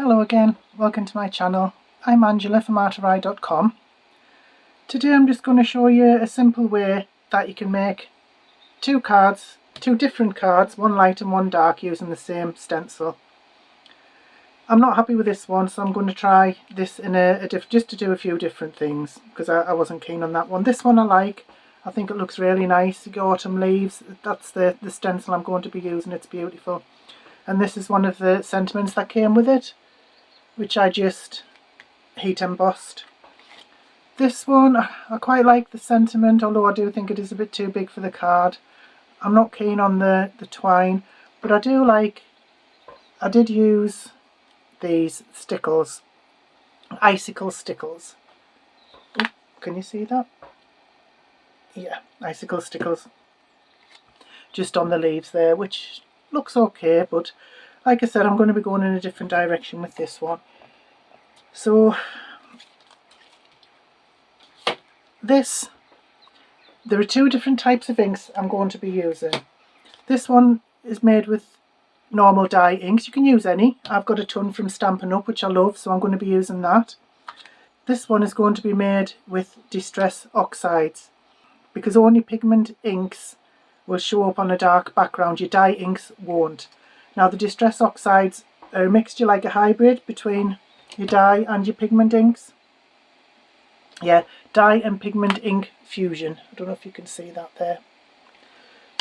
Hello again, welcome to my channel. I'm Angela from artorai.com. Today I'm just going to show you a simple way that you can make two different cards, one light and one dark, using the same stencil. I'm not happy with this one, so I'm going to try this in just to do a few different things, because I wasn't keen on that one. This one I like. I think it looks really nice. The autumn leaves, that's the stencil I'm going to be using. It's beautiful. And this is one of the sentiments that came with it, which I just heat embossed. This one, I quite like the sentiment, although I do think it is a bit too big for the card. I'm not keen on the twine, but I did use these stickles, icicle stickles. Ooh, can you see that? Yeah, icicle stickles just on the leaves there, which looks okay, but like I said, I'm going to be going in a different direction with this one. So there are two different types of inks I'm going to be using. This one is made with normal dye inks. You can use any. I've got a ton from Stampin' Up, which I love, so I'm going to be using that. This one is going to be made with Distress Oxides, because only pigment inks will show up on a dark background. Your dye inks won't. Now the Distress Oxides are a mixture, like a hybrid between your dye and your pigment inks. Yeah, dye and pigment ink fusion. I don't know if you can see that there.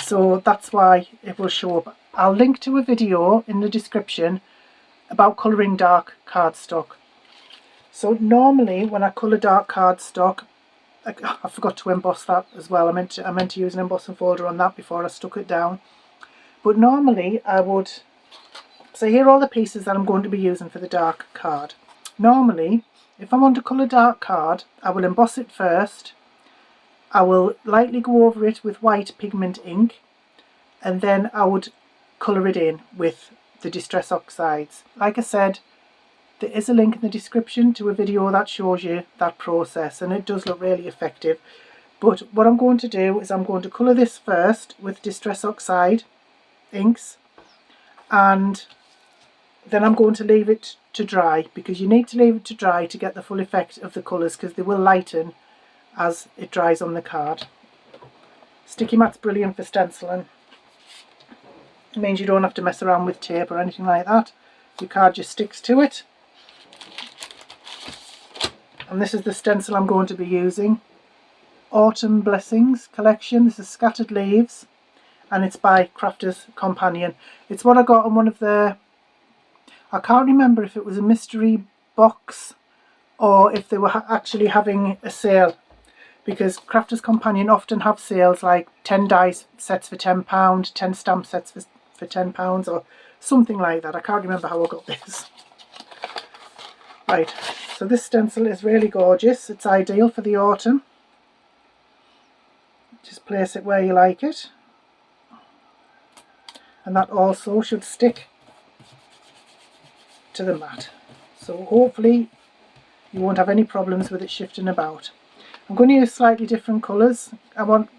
So that's why it will show up. I'll link to a video in the description about colouring dark cardstock. So normally when I colour dark cardstock, I forgot to emboss that as well. I meant to use an embossing folder on that before I stuck it down. But normally I would, so here are all the pieces that I'm going to be using for the dark card. Normally, if I want to colour dark card, I will emboss it first. I will lightly go over it with white pigment ink, and then I would colour it in with the Distress Oxides. Like I said, there is a link in the description to a video that shows you that process, and it does look really effective. But what I'm going to do is I'm going to colour this first with Distress Oxide inks, and then I'm going to leave it to dry, because you need to leave it to dry to get the full effect of the colours, because they will lighten as it dries on the card. Sticky mat's brilliant for stenciling. It means you don't have to mess around with tape or anything like that. Your card just sticks to it. And this is the stencil I'm going to be using. Autumn Blessings collection. This is Scattered Leaves, and it's by Crafter's Companion. It's what I got on one of the, I can't remember if it was a mystery box or if they were actually having a sale, because Crafter's Companion often have sales, like 10 die sets for £10, 10 stamp sets for £10 or something like that. I can't remember how I got this. Right, so this stencil is really gorgeous. It's ideal for the autumn. Just place it where you like it. And that also should stick to the mat. So hopefully you won't have any problems with it shifting about. I'm going to use slightly different colours. I want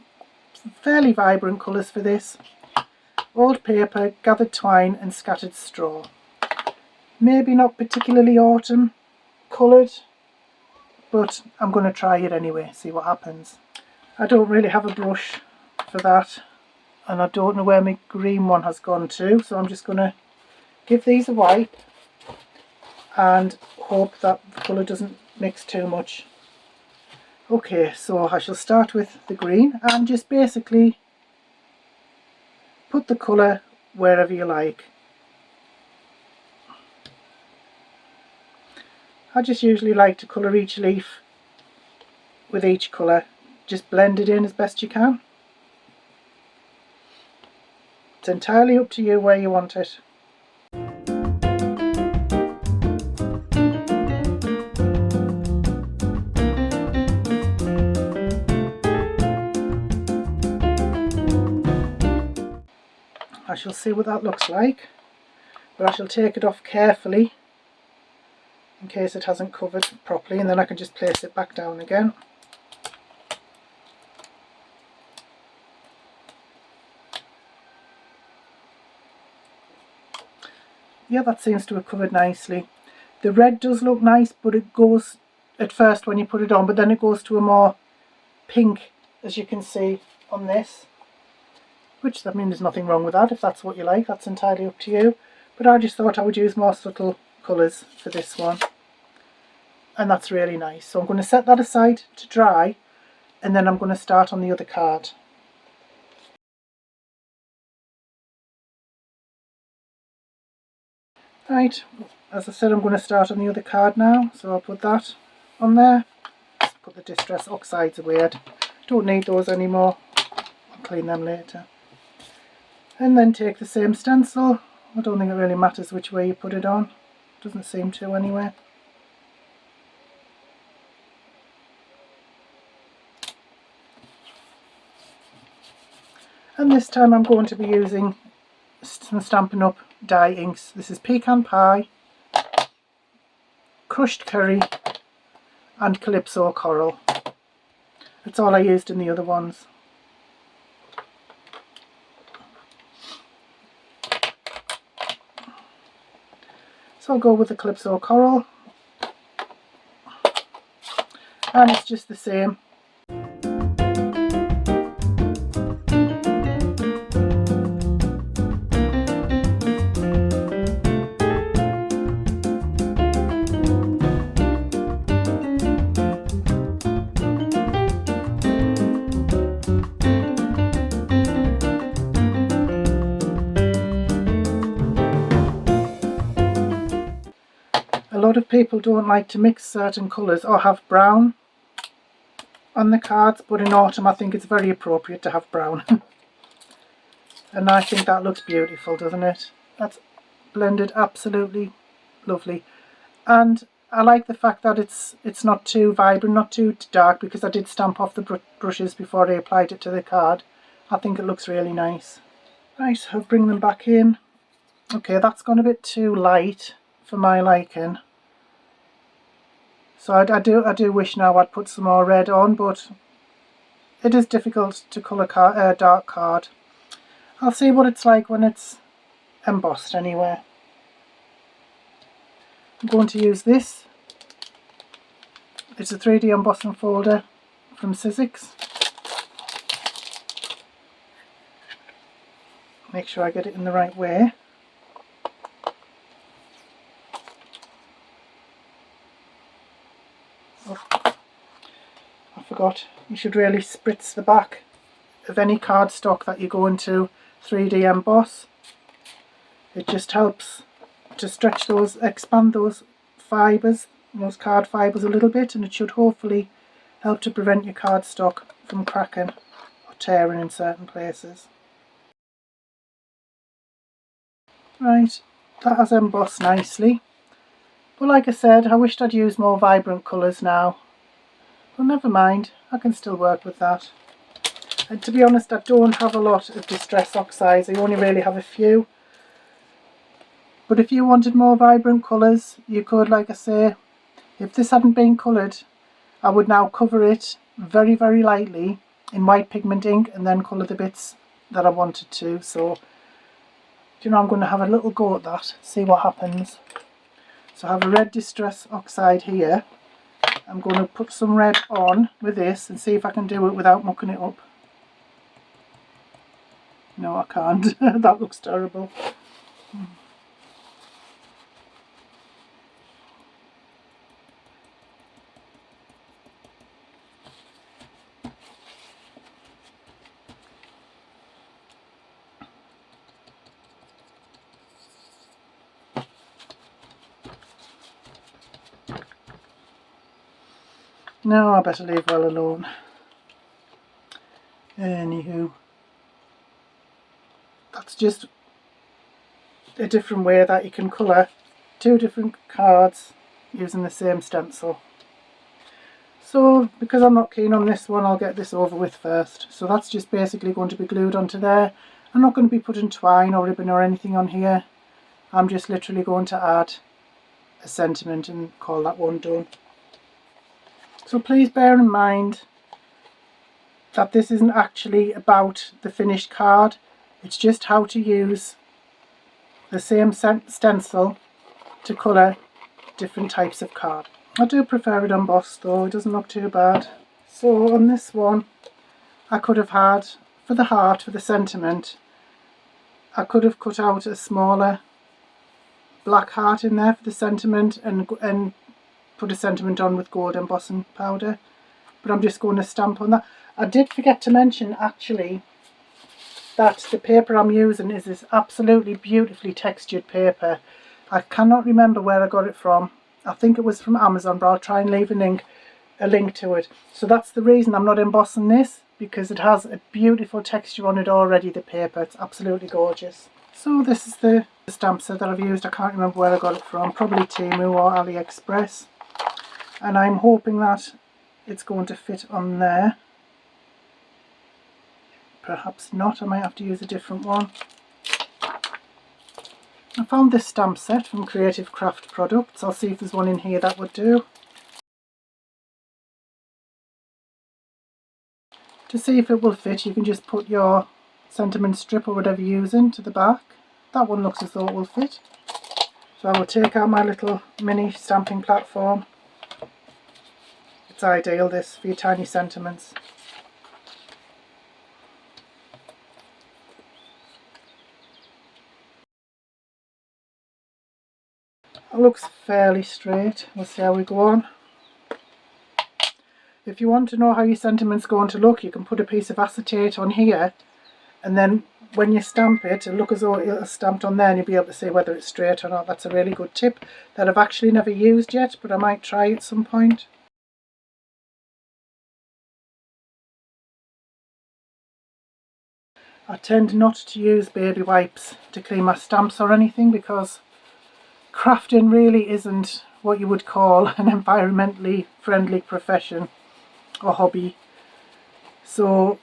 fairly vibrant colours for this. Old paper, gathered twine and scattered straw. Maybe not particularly autumn coloured, but I'm going to try it anyway, see what happens. I don't really have a brush for that, and I don't know where my green one has gone to, so I'm just going to give these a wipe and hope that the colour doesn't mix too much. Okay, so I shall start with the green and just basically put the colour wherever you like. I just usually like to colour each leaf with each colour. Just blend it in as best you can. It's entirely up to you where you want it. I shall see what that looks like, but I shall take it off carefully in case it hasn't covered properly, and then I can just place it back down again. Yeah, that seems to have covered nicely. The red does look nice, but it goes at first when you put it on, but then it goes to a more pink, as you can see on this. Which, I mean, there's nothing wrong with that. If that's what you like, that's entirely up to you. But I just thought I would use more subtle colours for this one. And that's really nice. So I'm going to set that aside to dry, and then I'm going to start on the other card. Right, as I said, I'm going to start on the other card now. So I'll put that on there. Just put the Distress Oxides away. I don't need those anymore. I'll clean them later. And then take the same stencil. I don't think it really matters which way you put it on. Doesn't seem to anyway. And this time I'm going to be using some Stampin' Up! Die inks. This is Pecan Pie, Crushed Curry and Calypso Coral. That's all I used in the other ones. So I'll go with the Calypso Coral, and it's just the same. A lot of people don't like to mix certain colours or have brown on the cards, but in autumn I think it's very appropriate to have brown. And I think that looks beautiful, doesn't it? That's blended absolutely lovely. And I like the fact that it's not too vibrant, not too dark, because I did stamp off the brushes before I applied it to the card. I think it looks really nice. Right, I'll bring them back in. Okay, that's gone a bit too light for my liking. So I do wish now I'd put some more red on, but it is difficult to colour dark card. I'll see what it's like when it's embossed anyway. I'm going to use this. It's a 3D embossing folder from Sizzix. Make sure I get it in the right way. I forgot, you should really spritz the back of any cardstock that you go into 3D emboss. It just helps to stretch those, expand those fibres, those card fibres a little bit, and it should hopefully help to prevent your cardstock from cracking or tearing in certain places. Right, that has embossed nicely. But like I said, I wished I'd used more vibrant colours now. But never mind, I can still work with that. And to be honest, I don't have a lot of Distress Oxides. I only really have a few. But if you wanted more vibrant colours, you could, like I say, if this hadn't been coloured, I would now cover it very, very lightly in white pigment ink and then colour the bits that I wanted to. So, you know, I'm going to have a little go at that, see what happens. So I have a red Distress Oxide here. I'm going to put some red on with this and see if I can do it without mucking it up. No, I can't. That looks terrible. No, I better leave well alone. Anywho, that's just a different way that you can colour two different cards using the same stencil. So, because I'm not keen on this one, I'll get this over with first. So that's just basically going to be glued onto there. I'm not going to be putting twine or ribbon or anything on here. I'm just literally going to add a sentiment and call that one done. So please bear in mind that this isn't actually about the finished card. It's just how to use the same stencil to colour different types of card. I do prefer it embossed though, it doesn't look too bad. So on this one, I could have had, for the heart, for the sentiment, I could have cut out a smaller black heart in there for the sentiment and put a sentiment on with gold embossing powder. But I'm just going to stamp on that. I did forget to mention actually that the paper I'm using is this absolutely beautifully textured paper. I cannot remember where I got it from. I think it was from Amazon, but I'll try and leave a link to it. So that's the reason I'm not embossing this, because it has a beautiful texture on it already, the paper. It's absolutely gorgeous. So this is the stamp set that I've used. I can't remember where I got it from, probably Temu or AliExpress. And I'm hoping that it's going to fit on there. Perhaps not, I might have to use a different one. I found this stamp set from Creative Craft Products. I'll see if there's one in here that would do. To see if it will fit, you can just put your sentiment strip or whatever you're using to the back. That one looks as though it will fit. So I will take out my little mini stamping platform. It's ideal, this, for your tiny sentiments. It looks fairly straight. We'll see how we go on. If you want to know how your sentiment's going to look, you can put a piece of acetate on here, and then when you stamp it, it'll look as though it's stamped on there and you'll be able to see whether it's straight or not. That's a really good tip that I've actually never used yet, but I might try at some point. I tend not to use baby wipes to clean my stamps or anything, because crafting really isn't what you would call an environmentally friendly profession or hobby. So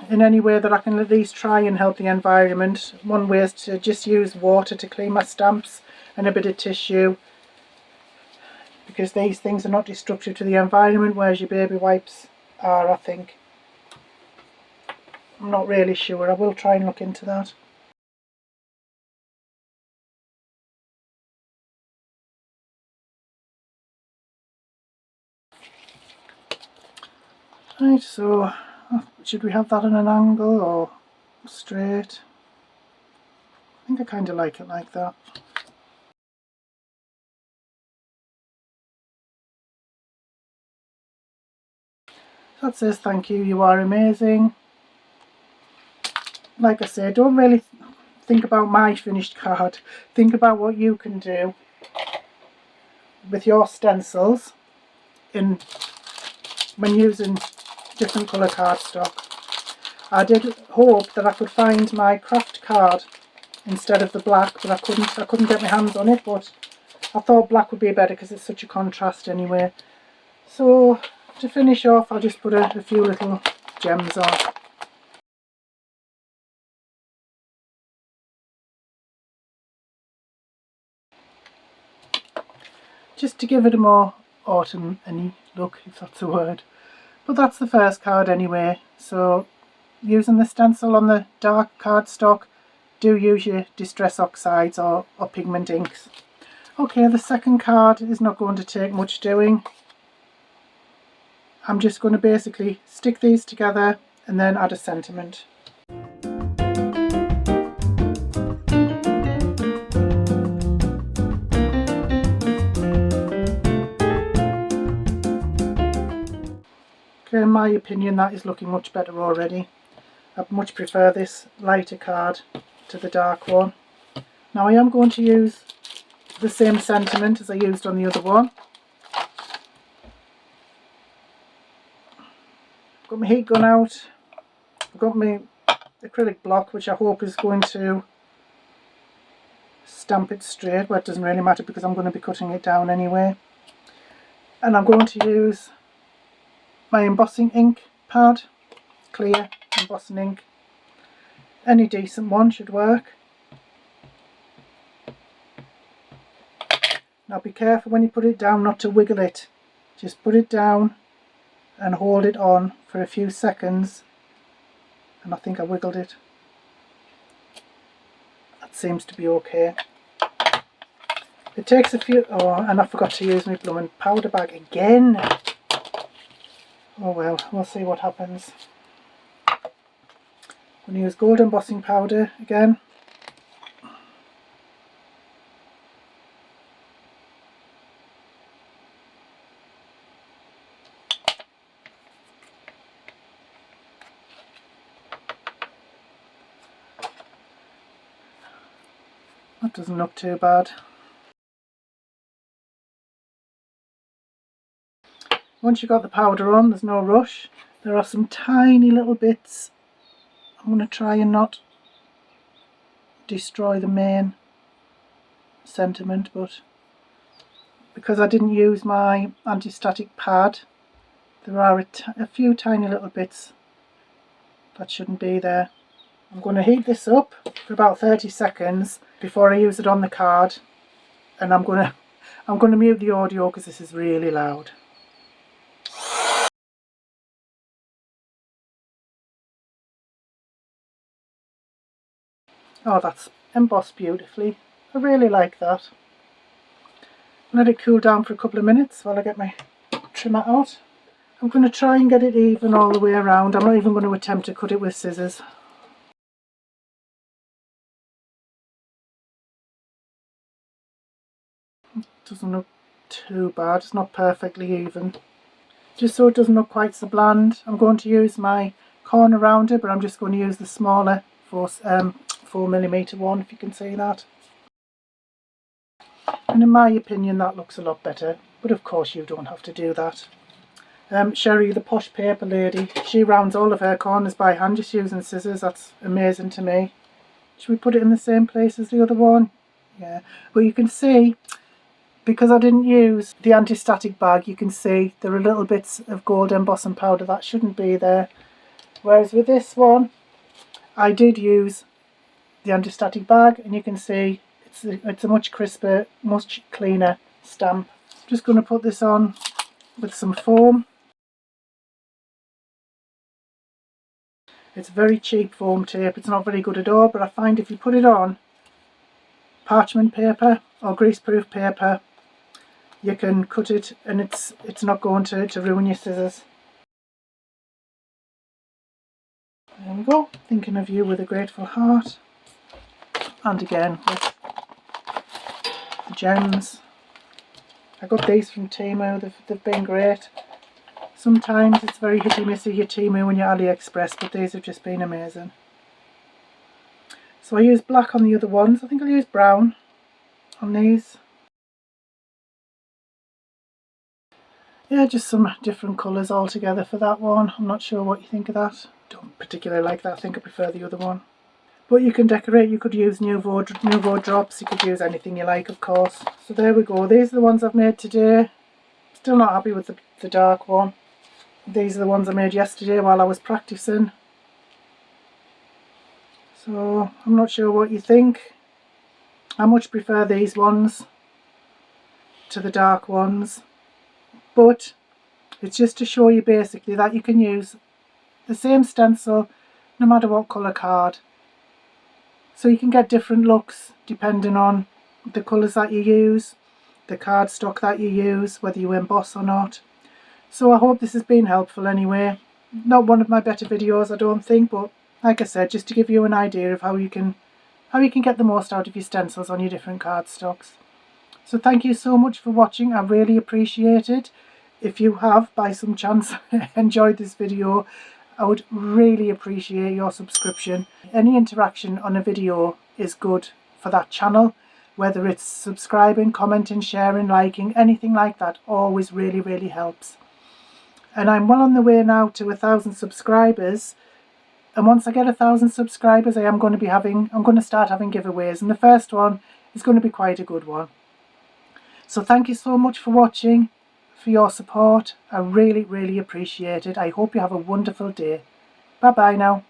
in any way that I can at least try and help the environment, one way is to just use water to clean my stamps and a bit of tissue, because these things are not destructive to the environment, whereas your baby wipes are, I think. I'm not really sure. I will try and look into that. Right, so should we have that on an angle or straight? I think I kind of like it like that. That says thank you, you are amazing. Like I say, don't really think about my finished card. Think about what you can do with your stencils when using different colour cardstock. I did hope that I could find my craft card instead of the black, but I couldn't get my hands on it, but I thought black would be better because it's such a contrast anyway. So to finish off, I'll just put a few little gems on. Just to give it a more autumn-y look, if that's a word. But that's the first card anyway, so using the stencil on the dark cardstock, do use your distress oxides or pigment inks. Okay, the second card is not going to take much doing. I'm just going to basically stick these together and then add a sentiment. Okay, in my opinion that is looking much better already. I much prefer this lighter card to the dark one. Now I am going to use the same sentiment as I used on the other one. I've got my heat gun out. I've got my acrylic block, which I hope is going to stamp it straight. Well, it doesn't really matter because I'm going to be cutting it down anyway. And I'm going to use my embossing ink pad, clear embossing ink. Any decent one should work. Now be careful when you put it down not to wiggle it. Just put it down and hold it on for a few seconds. And I think I wiggled it. That seems to be okay. It takes a few... Oh, and I forgot to use my blooming powder bag again. Oh well, we'll see what happens. I'm going to use gold embossing powder again. That doesn't look too bad. Once you've got the powder on, there's no rush. There are some tiny little bits. I'm going to try and not destroy the main sentiment, but because I didn't use my anti-static pad, there are a few tiny little bits that shouldn't be there. I'm going to heat this up for about 30 seconds before I use it on the card, and I'm going to mute the audio because this is really loud. Oh, that's embossed beautifully. I really like that. Let it cool down for a couple of minutes while I get my trimmer out. I'm going to try and get it even all the way around. I'm not even going to attempt to cut it with scissors. It doesn't look too bad. It's not perfectly even. Just so it doesn't look quite so bland, I'm going to use my corner rounder, but I'm just going to use the smaller 4mm one, if you can see that. And in my opinion that looks a lot better, but of course you don't have to do that. Sherry, the posh paper lady, she rounds all of her corners by hand just using scissors. That's amazing to me. Should we put it in the same place as the other one? Yeah, but you can see, because I didn't use the anti-static bag, you can see there are little bits of gold embossing powder that shouldn't be there. Whereas with this one, I did use the anti-static bag, and you can see it's a much crisper, much cleaner stamp. Just going to put this on with some foam. It's very cheap foam tape. It's not very good at all, but I find if you put it on parchment paper or greaseproof paper, you can cut it and it's not going to ruin your scissors. There we go. Thinking of you with a grateful heart. And again with the gems. I got these from Temu. They've been great. Sometimes it's very hit and miss your Temu and your AliExpress, but these have just been amazing. So I used black on the other ones. I think I'll use brown on these. Yeah, just some different colours altogether for that one. I'm not sure what you think of that. Don't particularly like that. I think I prefer the other one. But you can decorate. You could use Nouveau drops. You could use anything you like, of course. So there we go. These are the ones I've made today. Still not happy with the dark one. These are the ones I made yesterday while I was practicing. So I'm not sure what you think. I much prefer these ones to the dark ones. But it's just to show you basically that you can use the same stencil no matter what colour card. So you can get different looks depending on the colours that you use, the cardstock that you use, whether you emboss or not. So I hope this has been helpful anyway. Not one of my better videos, I don't think, but like I said, just to give you an idea of how you can get the most out of your stencils on your different cardstocks. So thank you so much for watching. I really appreciate it. If you have, by some chance, enjoyed this video, I would really appreciate your subscription. Any interaction on a video is good for that channel, whether it's subscribing, commenting, sharing, liking, anything like that, always really helps. And I'm well on the way now to 1,000 subscribers. And once I get 1,000 subscribers, I'm going to start having giveaways. And the first one is going to be quite a good one. So thank you so much for watching, for your support. I really appreciate it. I hope you have a wonderful day. Bye bye now.